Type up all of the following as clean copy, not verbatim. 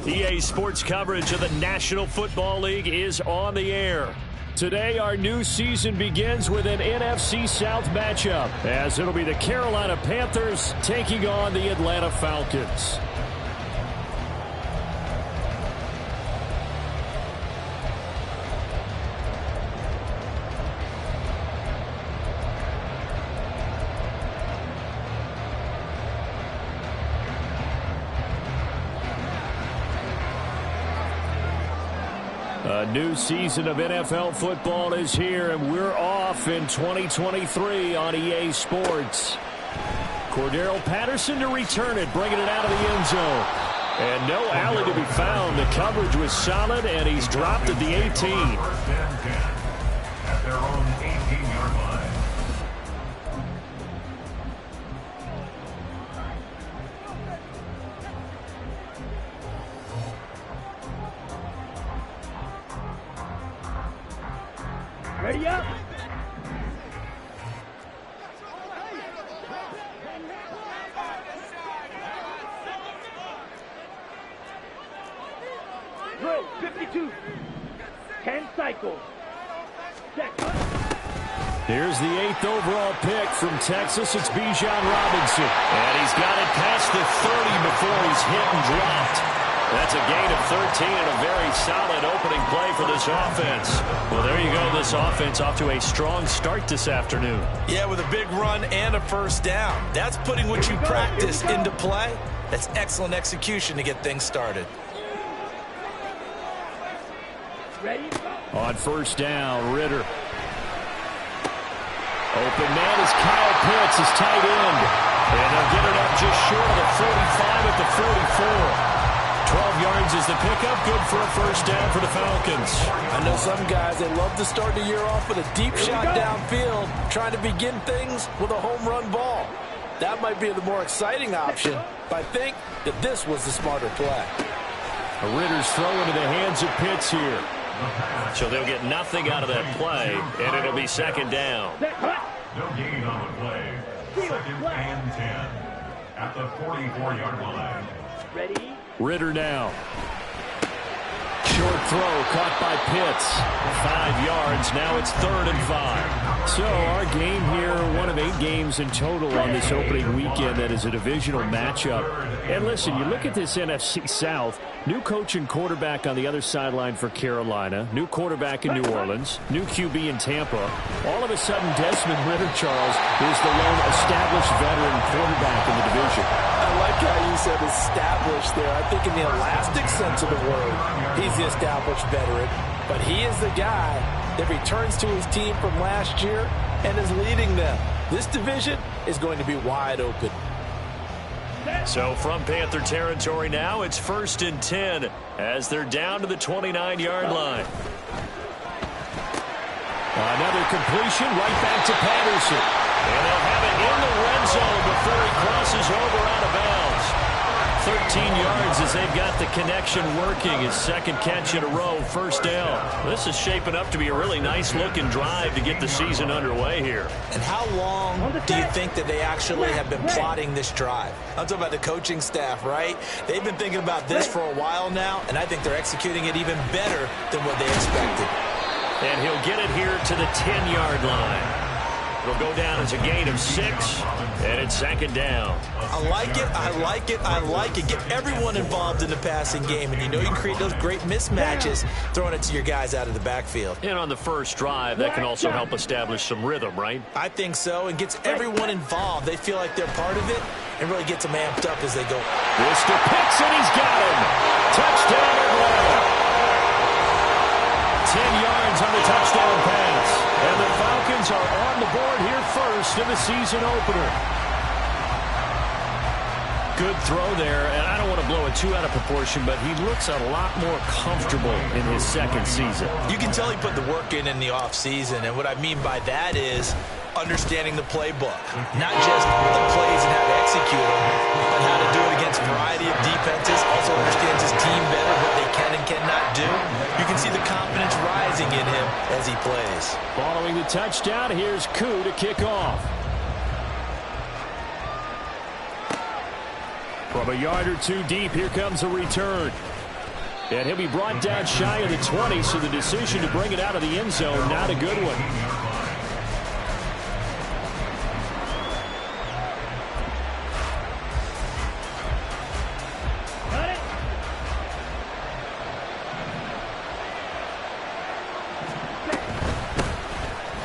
EA Sports coverage of the National Football League is on the air. Today, our new season begins with an NFC South matchup, as it'll be the Carolina Panthers taking on the Atlanta Falcons. A new season of NFL football is here, and we're off in 2023 on EA Sports. Cordero Patterson to return it, bringing it out of the end zone. And no alley to be found. The coverage was solid, and he's dropped at the 18. First and 10 at their own 18-yard line. Ready up. Drill 52. 10 cycles. Check. Here's the 8th overall pick from Texas. It's Bijan Robinson. And he's got it past the 30 before he's hit and dropped. That's a gain of 13 and a very solid opening play for this offense. Well, there you go. This offense off to a strong start this afternoon. Yeah, with a big run and a first down. That's putting what you practice into play. That's excellent execution to get things started. Ready? On first down, Ritter. Open man is Kyle Pitts, his tight end. And they'll get it up just short of the 45 at the 44. 12 yards is the pickup. Good for a first down for the Falcons. I know some guys, they love to start the year off with a deep shot downfield, trying to begin things with a home run ball. That might be the more exciting option, but I think that this was the smarter play. A Ritter's throw into the hands of Pitts here. So they'll get nothing out of that play, and it'll be second down. No gain on the play. Second and 10 at the 44-yard line. Ready? Ritter now. Short throw caught by Pitts. 5 yards. Now it's 3rd and 5. So our game here, one of 8 games in total on this opening weekend that is a divisional matchup. And listen, you look at this NFC South, new coach and quarterback on the other sideline for Carolina, new quarterback in New Orleans, new QB in Tampa. All of a sudden, Desmond Ritter, Charles, is the lone established veteran quarterback in the division. I like how you said established there. I think in the elastic sense of the word, he's the established veteran. But he is the guy that returns to his team from last year and is leading them. This division is going to be wide open. So from Panther territory now, it's 1st and 10 as they're down to the 29-yard line. Another completion right back to Patterson. And they'll have it in the red zone before he crosses over out of bounds. 13 yards as they've got the connection working. His second catch in a row, first down. This is shaping up to be a really nice-looking drive to get the season underway here. And how long do you think that they actually have been plotting this drive? I'm talking about the coaching staff, right? They've been thinking about this for a while now, and I think they're executing it even better than what they expected. And he'll get it here to the 10-yard line. It'll go down as a gain of 6, and it's second down. I like it, I like it, I like it. Get everyone involved in the passing game, and you know you can create those great mismatches throwing it to your guys out of the backfield. And on the first drive, that can also help establish some rhythm, right? I think so, and gets everyone involved. They feel like they're part of it and really gets them amped up as they go. This to Pitts, and he's got him. Touchdown, Atlanta. 10 yards on the touchdown pass. And the Falcons are on the board here first in the season opener. Good throw there, and I don't want to blow it too out of proportion, but he looks a lot more comfortable in his second season. You can tell he put the work in the offseason, and what I mean by that is understanding the playbook. Not just the plays and how to execute them, but how to do it against a variety of defenses. Also understands his team better, what they can and cannot do. You can see the confidence rising in him as he plays. Following the touchdown, here's Koo to kick off. From a yard or two deep, here comes a return. And he'll be brought down shy of the 20, so the decision to bring it out of the end zone, not a good one.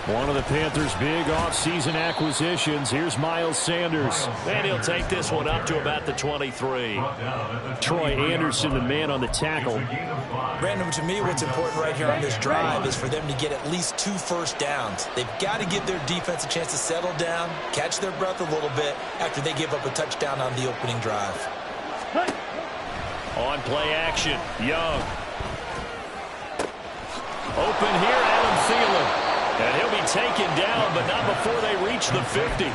One of the Panthers' big offseason acquisitions. Here's Miles Sanders. And he'll take this one up to about the 23. Troy Anderson, the man on the tackle. Brandon, to me, what's important right here on this drive is for them to get at least 2 first downs. They've got to give their defense a chance to settle down, catch their breath a little bit after they give up a touchdown on the opening drive. On play action, Young. Open here, Adam Thielen. And he'll be taken down, but not before they reach the 50.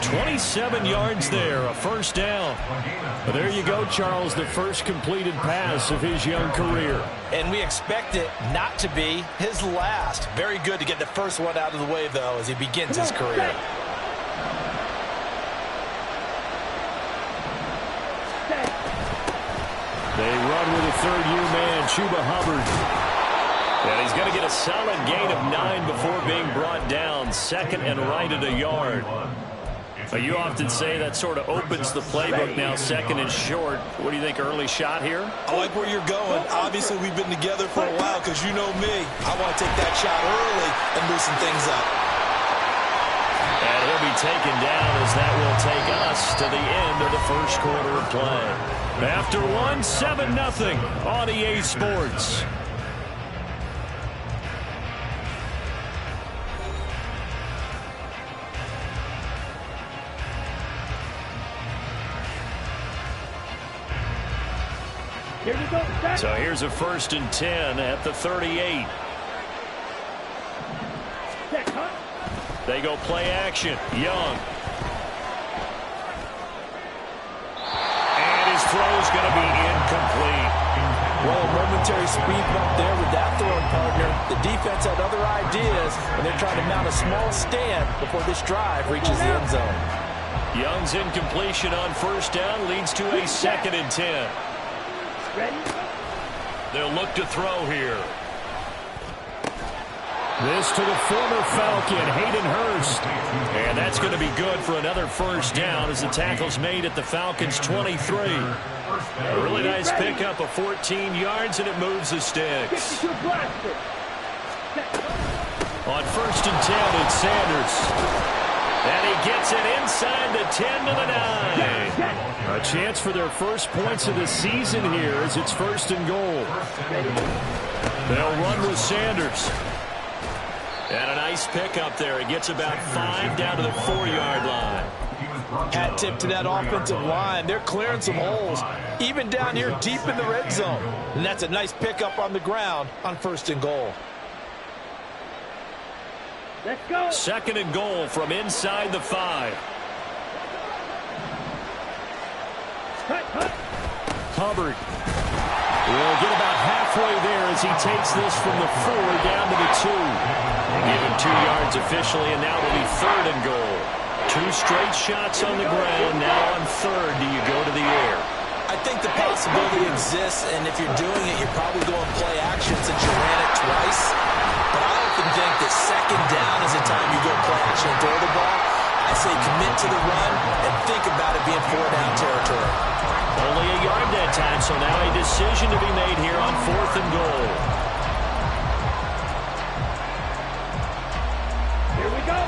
27 yards there, a first down. But there you go, Charles, the first completed pass of his young career. And we expect it not to be his last. Very good to get the first one out of the way, though, as he begins his career. They run with a third-year man, Chuba Hubbard. And he's going to get a solid gain of 9 before being brought down. Second and right at a yard. You often say that sort of opens the playbook now, second and short. What do you think, early shot here? I like where you're going. Obviously, we've been together for a while because you know me. I want to take that shot early and loosen things up. And he'll be taken down as that will take us to the end of the first quarter of play. After one, 7-0 on EA Sports. Here we go. So here's a 1st and 10 at the 38. They go play action. Young. And his throw's going to be incomplete. Well, a momentary speed bump there with that throwing partner. The defense had other ideas, and they're trying to mount a small stand before this drive reaches the end zone. Young's incompletion on first down leads to a 2nd and 10. Ready? They'll look to throw here. This to the former Falcon, Hayden Hurst. And that's going to be good for another first down as the tackle's made at the Falcons' 23. A really nice pickup of 14 yards, and it moves the sticks. On 1st and 10, it's Sanders. And he gets it inside the 10 to the 9. A chance for their first points of the season here as it's 1st and goal. They'll run with Sanders. And a nice pickup there. He gets about 5 down to the 4-yard line. Hat tip to that offensive line. They're clearing some holes, even down here deep in the red zone. And that's a nice pickup on the ground on 1st and goal. Let's go. 2nd and goal from inside the 5. Hubbard will get about halfway there as he takes this from the 4 down to the 2. They give him 2 yards officially, and now it'll be 3rd and goal. 2 straight shots on the ground. Now on 3rd, do you go to the air? I think the possibility exists, and if you're doing it, you're probably going play action since you ran it twice. But I often think that 2nd down is the time you go play action and throw the ball. I say commit to the run and think about it being 4-down territory. Only a yard that time, so now a decision to be made here on 4th and goal. Here we go.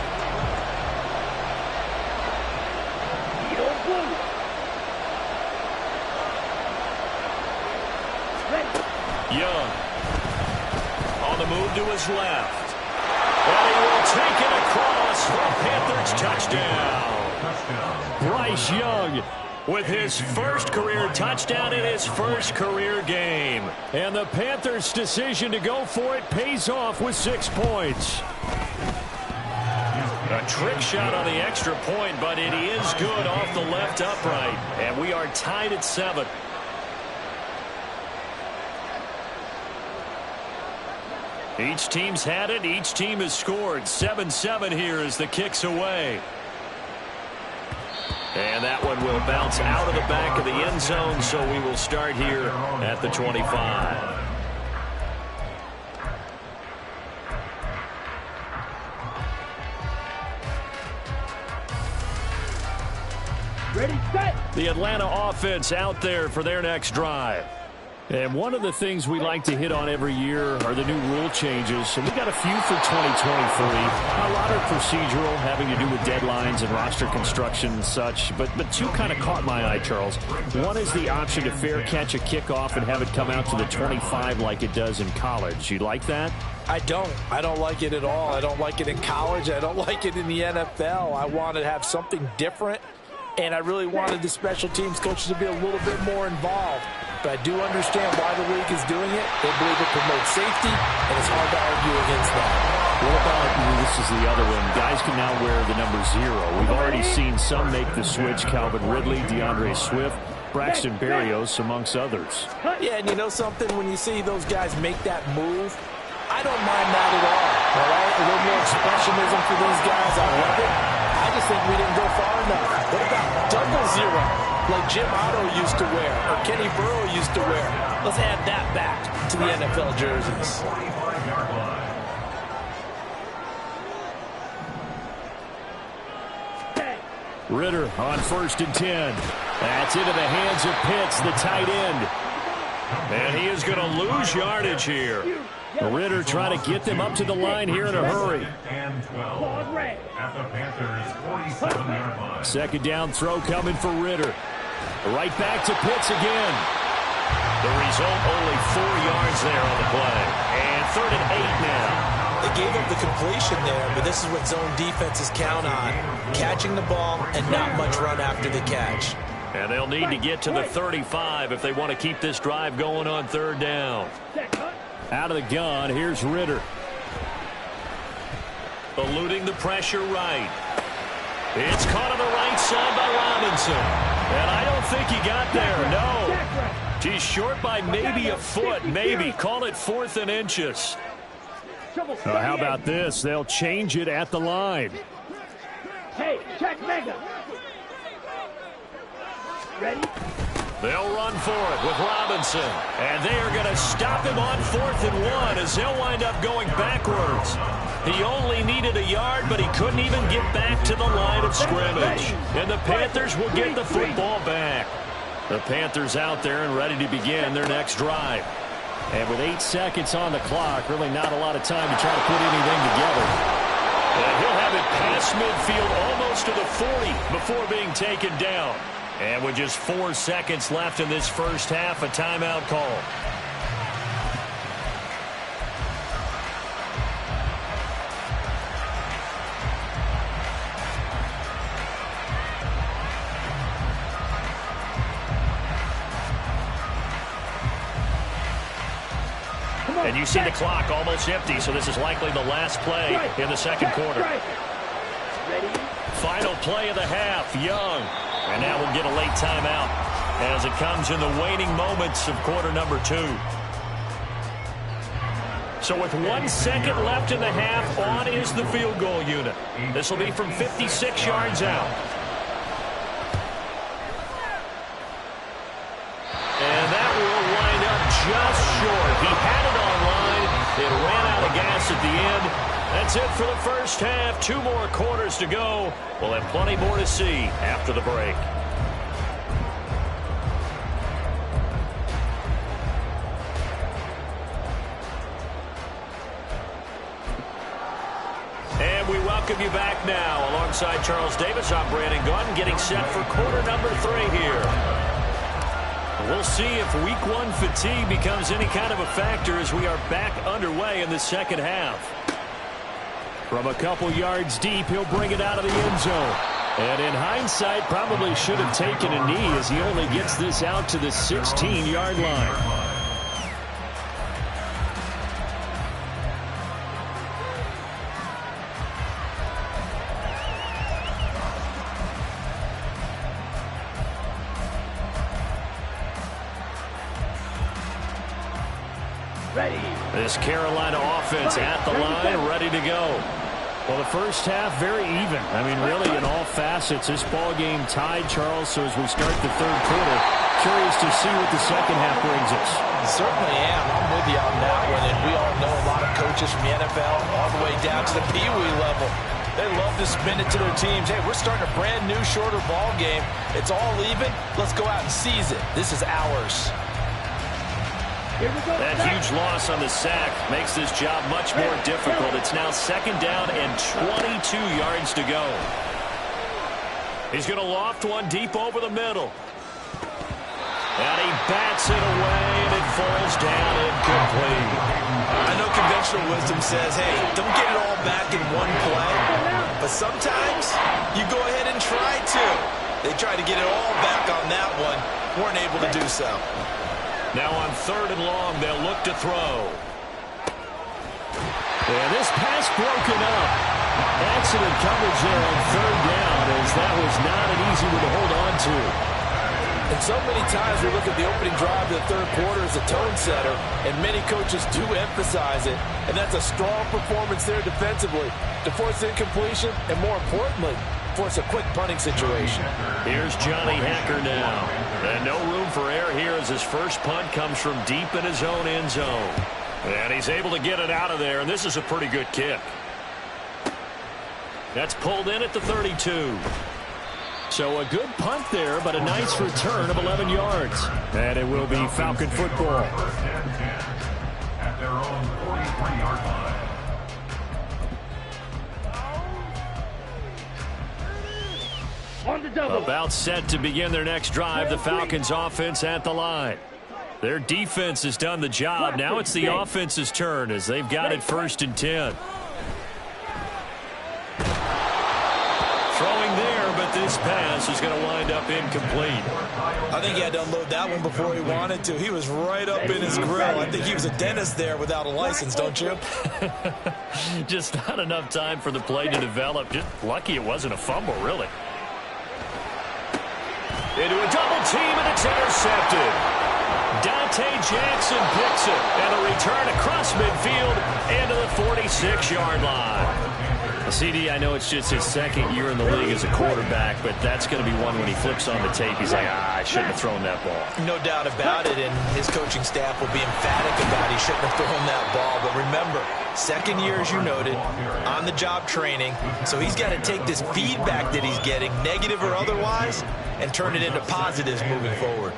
Young on the move to his left. And he will take it across for a Panthers touchdown. Bryce Young with his first career touchdown in his first career game. And the Panthers' decision to go for it pays off with 6 points. A trick shot on the extra point, but it is good off the left upright. And we are tied at 7. Each team's had it. Each team has scored. 7-7 here as the kick's away. And that one will bounce out of the back of the end zone, so we will start here at the 25. Ready, set. The Atlanta offense out there for their next drive. And one of the things we like to hit on every year are the new rule changes. And we got a few for 2023. A lot are procedural, having to do with deadlines and roster construction and such. But two kind of caught my eye, Charles. One is the option to fair catch a kickoff and have it come out to the 25 like it does in college. You like that? I don't like it at all. I don't like it in college. I don't like it in the NFL. I want to have something different. And I really wanted the special teams coaches to be a little bit more involved. But I do understand why the league is doing it. They believe it promotes safety, and it's hard to argue against that. What about, this is the other one, guys can now wear the number 0. We've already seen some make the switch, Calvin Ridley, DeAndre Swift, Braxton Berrios, amongst others. Yeah, and you know something? When you see those guys make that move, I don't mind that at all right? A little more expressionism for these guys. I love it. I just think we didn't go far enough. What about double 0, like Jim Otto used to wear or Kenny Burrow used to wear? Let's add that back to the NFL jerseys. Ritter on 1st and 10. That's into the hands of Pitts, the tight end. And he is going to lose yardage here. Ritter trying to get them up to the line here in a hurry. And 12 at the Panthers' 47-yard line. 2nd down throw coming for Ritter. Right back to Pitts again. The result, only 4 yards there on the play. And 3rd and 8 now. They gave up the completion there, but this is what zone defenses count on. Catching the ball and not much run after the catch. And they'll need to get to the 35 if they want to keep this drive going on 3rd down. Out of the gun, here's Ritter. Eluding the pressure right. It's caught on the right side by Robinson. And I don't think he got there, no. He's short by maybe a foot, maybe. Call it 4th and inches. How about this? They'll change it at the line. Hey, check Mega. Ready? They'll run for it with Robinson. And they are going to stop him on 4th and 1 as he'll wind up going backwards. He only needed a yard, but he couldn't even get back to the line of scrimmage. And the Panthers will get the football back. The Panthers out there and ready to begin their next drive. And with 8 seconds on the clock, really not a lot of time to try to put anything together. And he'll have it past midfield almost to the 40 before being taken down. And with just 4 seconds left in this first half, a timeout call. And you see the clock almost empty, so this is likely the last play in the second quarter. Final play of the half, Young. And now we'll get a late timeout as it comes in the waning moments of quarter number 2. So with 1 second left in the half, on is the field goal unit. This will be from 56 yards out. And that will wind up just short. He had it on line. It ran out of gas at the end. That's it for the first half. 2 more quarters to go. We'll have plenty more to see after the break. And we welcome you back now. Alongside Charles Davis, I'm Brandon Gunn, getting set for quarter number 3 here. We'll see if week 1 fatigue becomes any kind of a factor as we are back underway in the second half. From a couple yards deep, he'll bring it out of the end zone. And in hindsight, probably should have taken a knee as he only gets this out to the 16-yard line. Ready. This Carolina offense at the line, ready to go. Well, the first half, very even. I mean, really, in all facets, this ball game tied, Charles. So as we start the third quarter, curious to see what the second half brings us. Certainly am. I'm with you on that one. And we all know a lot of coaches from the NFL all the way down to the Pee Wee level. They love to spin it to their teams. Hey, we're starting a brand new, shorter ball game. It's all even. Let's go out and seize it. This is ours. That huge loss on the sack makes this job much more difficult. It's now second down and 22 yards to go. He's going to loft one deep over the middle. And he bats it away, and it falls down incomplete. I know conventional wisdom says, hey, don't get it all back in one play. But sometimes you go ahead and try to. They tried to get it all back on that one. Weren't able to do so. Now on third and long, they'll look to throw. And this pass broken up. Excellent coverage there on third down, as that was not an easy one to hold on to. And so many times we look at the opening drive of the third quarter as a tone setter, and many coaches do emphasize it. And that's a strong performance there defensively to force incompletion and, more importantly, force a quick punting situation. Here's Johnny Hacker now. And no room for error here as his first punt comes from deep in his own end zone. And he's able to get it out of there, and this is a pretty good kick. That's pulled in at the 32. So a good punt there, but a nice return of 11 yards. And it will be Falcon football. At their own 43-yard line. On the double. About set to begin their next drive, the Falcons offense at the line. Their defense has done the job. Now it's the offense's turn as they've got it 1st and 10. Throwing there, but this pass is going to wind up incomplete. I think he had to unload that one before he wanted to. He was right up in his grill. I think he was a dentist there without a license, don't you? Just not enough time for the play to develop. Just lucky it wasn't a fumble, really. Into a double team, and it's intercepted. Dante Jackson picks it, and a return across midfield into the 46-yard line. CD, I know it's just his second year in the league as a quarterback, but that's going to be one when he flips on the tape. He's like, I shouldn't have thrown that ball. No doubt about it, and his coaching staff will be emphatic about he shouldn't have thrown that ball. But remember, second year, as you noted, on-the-job training, so he's got to take this feedback that he's getting, negative or otherwise, and turn it into positives moving forward.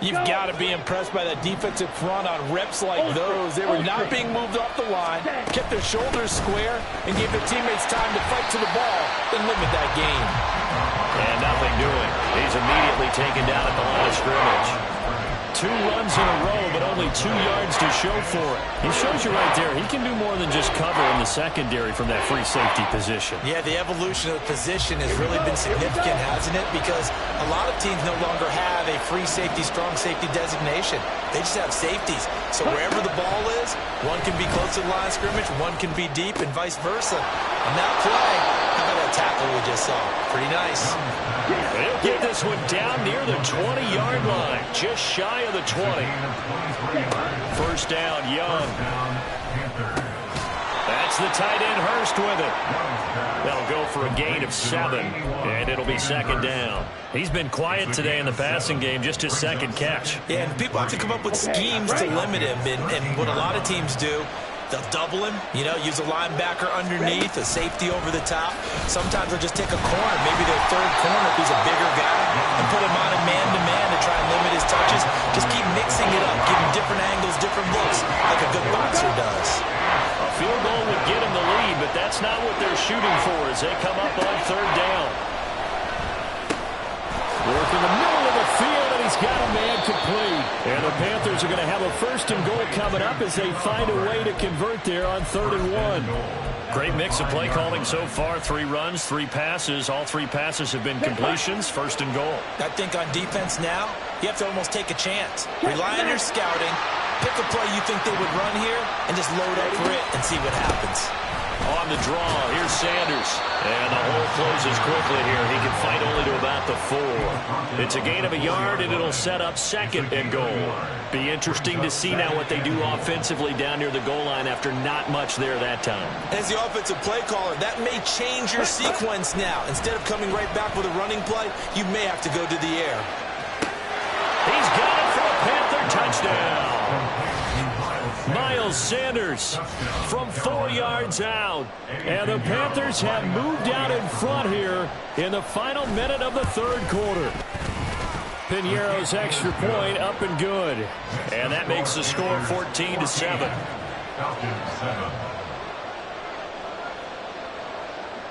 You've got to be impressed by that defensive front on reps like those. They were not being moved off the line, kept their shoulders square, and gave their teammates time to fight to the ball and limit that game. And nothing doing. He's immediately taken down at the line of scrimmage. 2 runs in a row, but only 2 yards to show for it. He shows you right there, he can do more than just cover in the secondary from that free safety position. Yeah, the evolution of the position has really been significant, hasn't it? Because a lot of teams no longer have a free safety, strong safety designation. They just have safeties. So wherever the ball is, one can be close to the line of scrimmage, one can be deep, and vice versa. On that play, how about that tackle we just saw? Pretty nice. They'll get this one down near the 20-yard line, just shy of the 20. First down, Young. That's the tight end, Hurst, with it. They'll go for a gain of 7, and it'll be second down. He's been quiet today in the passing game, just his second catch. Yeah, and people have to come up with schemes to limit him, and what a lot of teams do, they'll double him, use a linebacker underneath, a safety over the top. Sometimes they'll just take a corner, maybe their third corner if he's a bigger guy, and put him on a man-to-man to try and limit his touches. Just keep mixing it up, give him different angles, different looks, like a good boxer does. A field goal would get him the lead, but that's not what they're shooting for as they come up on third down. Work in the middle of the field, and he's got a man complete. And the Panthers are going to have a 1st and goal coming up as they find a way to convert there on 3rd and 1. Great mix of play calling so far. 3 runs, 3 passes. All 3 passes have been completions. 1st and goal. I think on defense now, you have to almost take a chance. Rely on your scouting. Pick a play you think they would run here and just load up for it and see what happens. On the draw, here's Sanders. And the hole closes quickly here. He can fight only to about the 4. It's a gain of a yard, and it'll set up 2nd and goal. Be interesting to see now what they do offensively down near the goal line after not much there that time. As the offensive play caller, that may change your sequence now. Instead of coming right back with a running play, you may have to go to the air. He's got it for a Panther touchdown. Miles Sanders from 4 yards out. And the Panthers have moved out in front here in the final minute of the 3rd quarter. Piñeiro's extra point up and good. And that makes the score 14-7.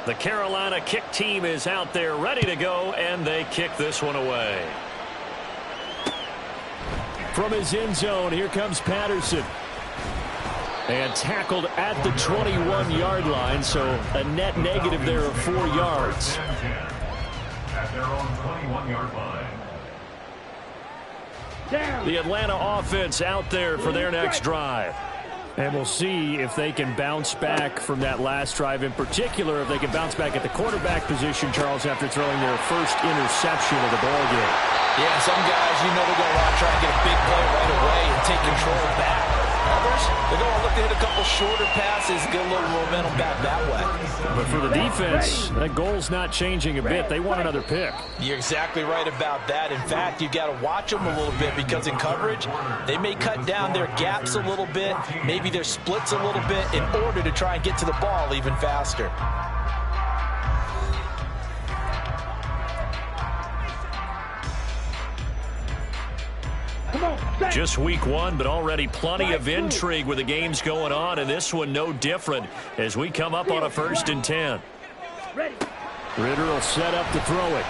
The Carolina kick team is out there ready to go, and they kick this one away. From his end zone, here comes Patterson. And tackled at the 21-yard line, so a net negative there of 4 yards. At their own 21-yard line. The Atlanta offense out there for their next drive. And we'll see if they can bounce back from that last drive, in particular if they can bounce back at the quarterback position, Charles, after throwing their first interception of the ballgame. Yeah, some guys, you know, they're going to want to try and get a big play right away and take control back. Others, they're going to look to hit a couple shorter passes, get a little momentum back that way. But for the defense, that goal's not changing a bit. They want another pick. You're exactly right about that. In fact, you've got to watch them a little bit because in coverage, they may cut down their gaps a little bit, maybe their splits a little bit in order to try and get to the ball even faster. Just week 1, but already plenty of intrigue with the games going on, and this one no different as we come up on a 1st and 10. Ritter will set up to throw it.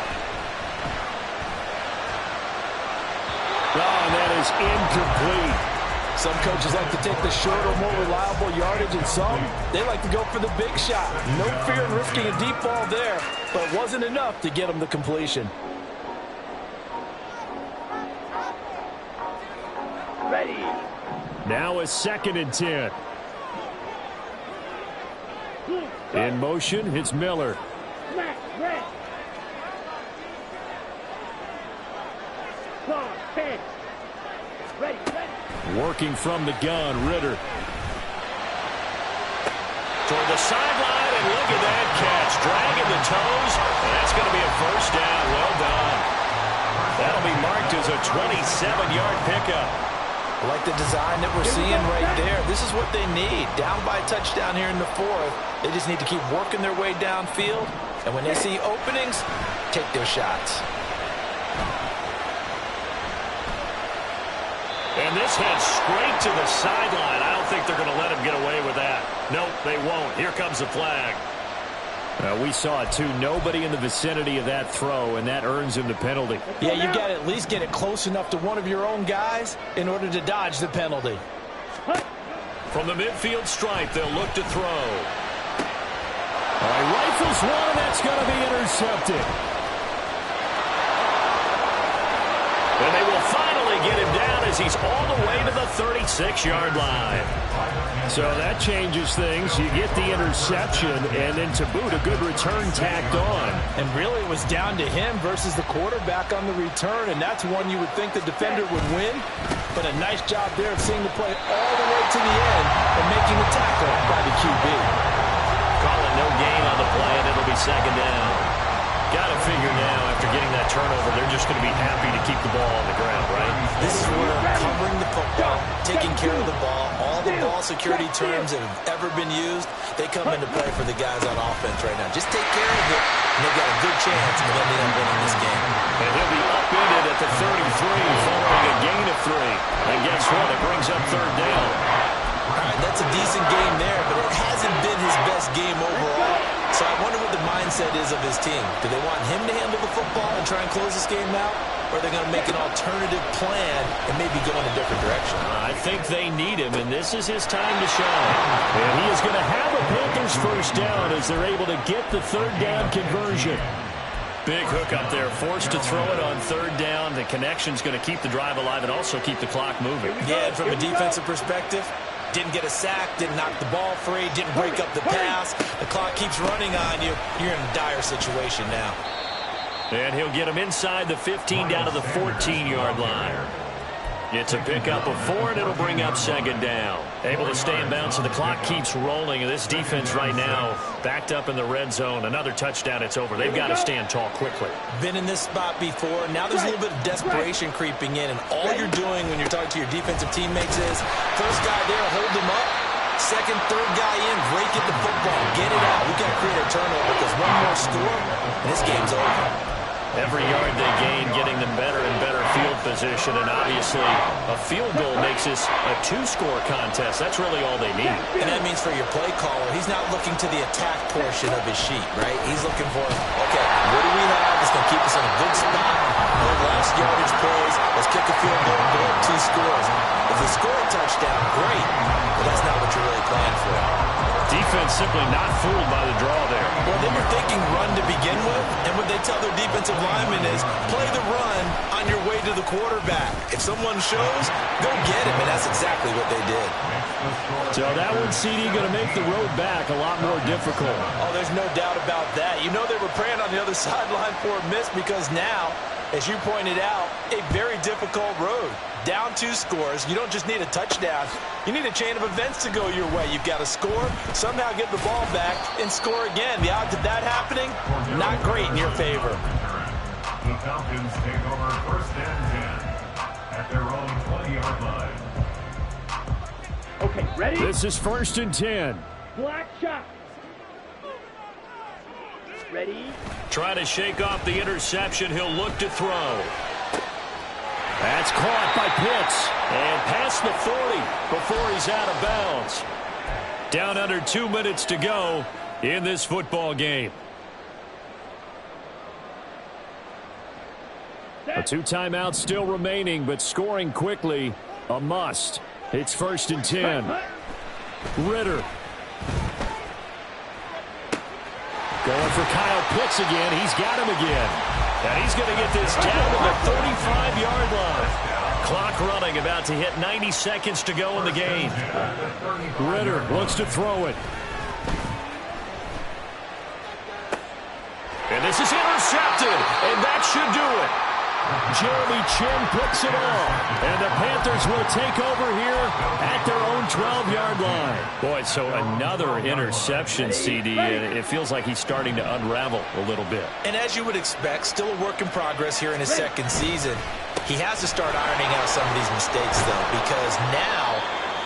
Oh, and that is incomplete. Some coaches like to take the shorter, more reliable yardage, and some, they like to go for the big shot. No fear in risking a deep ball there, but it wasn't enough to get them the completion. Now a 2nd and 10. In motion, it's Miller. Working from the gun, Ritter. Toward the sideline, and look at that catch. Dragging the toes, and that's going to be a 1st down. Well done. That'll be marked as a 27-yard pickup. I like the design that we're seeing right there. This is what they need. Down by a touchdown here in the 4th. They just need to keep working their way downfield. And when they see openings, take their shots. And this heads straight to the sideline. I don't think they're going to let him get away with that. Nope, they won't. Here comes the flag. We saw it, too. Nobody in the vicinity of that throw, and that earns him the penalty. Yeah, you've got to at least get it close enough to one of your own guys in order to dodge the penalty. From the midfield stripe, they'll look to throw. All right, rifles one, and that's going to be intercepted. And they will finally get him down as he's all the way to the 36-yard line. So that changes things. You get the interception, and then to boot, a good return tacked on. And really, it was down to him versus the quarterback on the return, and that's one you would think the defender would win. But a nice job there of seeing the play all the way to the end and making the tackle by the QB. Call it no gain on the play, and it'll be 2nd down. Got to figure now, after getting that turnover, they're just going to be happy to keep the ball on the ground, right? This is where covering the football, taking care of the ball, all the ball security terms that have ever been used, they come into play for the guys on offense right now. Just take care of it, and they've got a good chance of ending up winning this game. And he'll be upended at the 33 following a gain of 3. And guess what? It brings up 3rd down. All right, that's a decent game there, but it hasn't been his best game overall. So I wonder what the mindset is of his team. Do they want him to handle the football and try and close this game out? Or are they going to make an alternative plan and maybe go in a different direction? I think they need him, and this is his time to shine. And he is going to have a Panthers 1st down as they're able to get the 3rd down conversion. Big hook up there, forced to throw it on 3rd down. The connection's going to keep the drive alive and also keep the clock moving. Yeah, and from a defensive perspective, Didn't get a sack, didn't knock the ball free, didn't break up the pass. The clock keeps running on you. You're in a dire situation now. And he'll get him inside the 15 down to the 14-yard line. It's a pickup of 4, and it'll bring up second down. Able to stay in bounds, so the clock keeps rolling. And this defense right now backed up in the red zone. Another touchdown, it's over. They've got to stand tall quickly. Been in this spot before. Now there's a little bit of desperation creeping in. And all you're doing when you're talking to your defensive teammates is, first guy there, hold him up. Second, third guy in, break it the football. Get it out. We've got to create a turnover because one more score, and this game's over. Every yard they gain, getting them better and better field position. And obviously, a field goal makes this a 2-score contest. That's really all they need. And that means for your play caller, he's not looking to the attack portion of his sheet, right? He's looking for, okay, what do we have that's going to keep us in a good spot? No last yardage plays. Let's kick a field goal and go up 2 scores. If they score a touchdown, great. But that's not what you're really playing for. Defense simply not fooled by the draw there. Well, they were thinking run to begin with, and what they tell their defensive linemen is play the run on your way to the quarterback. If someone shows, go get him, and that's exactly what they did. So that one, CD, going to make the road back a lot more difficult. Oh, there's no doubt about that. You know they were praying on the other sideline for a miss because now, as you pointed out, a very difficult road. Down 2 scores. You don't just need a touchdown. You need a chain of events to go your way. You've got to score, somehow get the ball back, and score again. The odds of that happening, not great in your favor. The Falcons take over 1st and 10 at their own 20-yard line. Okay, ready? This is 1st and 10. Black shot. Ready? Trying to shake off the interception. He'll look to throw. That's caught by Pitts. And past the 40 before he's out of bounds. Down under 2 minutes to go in this football game. A 2 timeouts still remaining, but scoring quickly, a must. It's 1st and 10. Ritter. Going for Kyle Pitts again. He's got him again. And he's going to get this down to the 35-yard line. Clock running, about to hit 90 seconds to go in the game. Ritter looks to throw it. And this is intercepted, and that should do it. Jeremy Chin puts it on, and the Panthers will take over here at their own 12-yard line. Boy, so another interception, CD, and it feels like he's starting to unravel a little bit. And as you would expect, still a work in progress here in his 2nd season. He has to start ironing out some of these mistakes, though, because now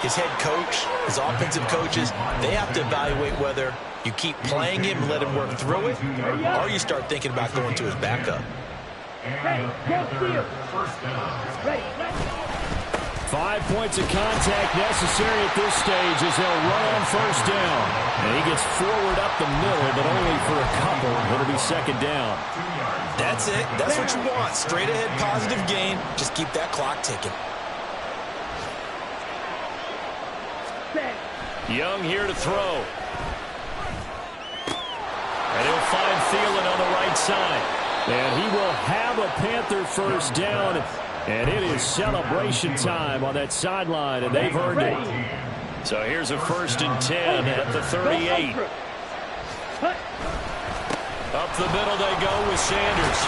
his head coach, his offensive coaches, they have to evaluate whether you keep playing him and let him work through it, or you start thinking about going to his backup. Hey, go field. 1st down. Ready. 5 points of contact necessary at this stage as they'll run on 1st down. And he gets forward up the middle, but only for a couple. It'll be 2nd down. That's it. That's what you want. Straight ahead, positive gain. Just keep that clock ticking. Young here to throw. And he'll find Thielen on the right side. And he will have a Panther 1st down. And it is celebration time on that sideline, and they've earned it. So here's a 1st and 10 at the 38. Up the middle they go with Sanders.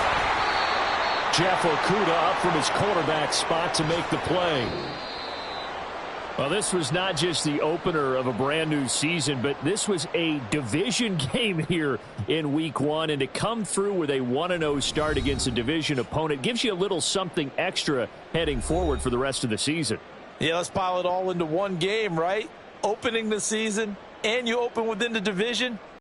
Jeff Okudah up from his quarterback spot to make the play. Well, this was not just the opener of a brand new season, but this was a division game here in week 1. And to come through with a 1-0 start against a division opponent gives you a little something extra heading forward for the rest of the season. Yeah, let's pile it all into one game, right? Opening the season, and you open within the division.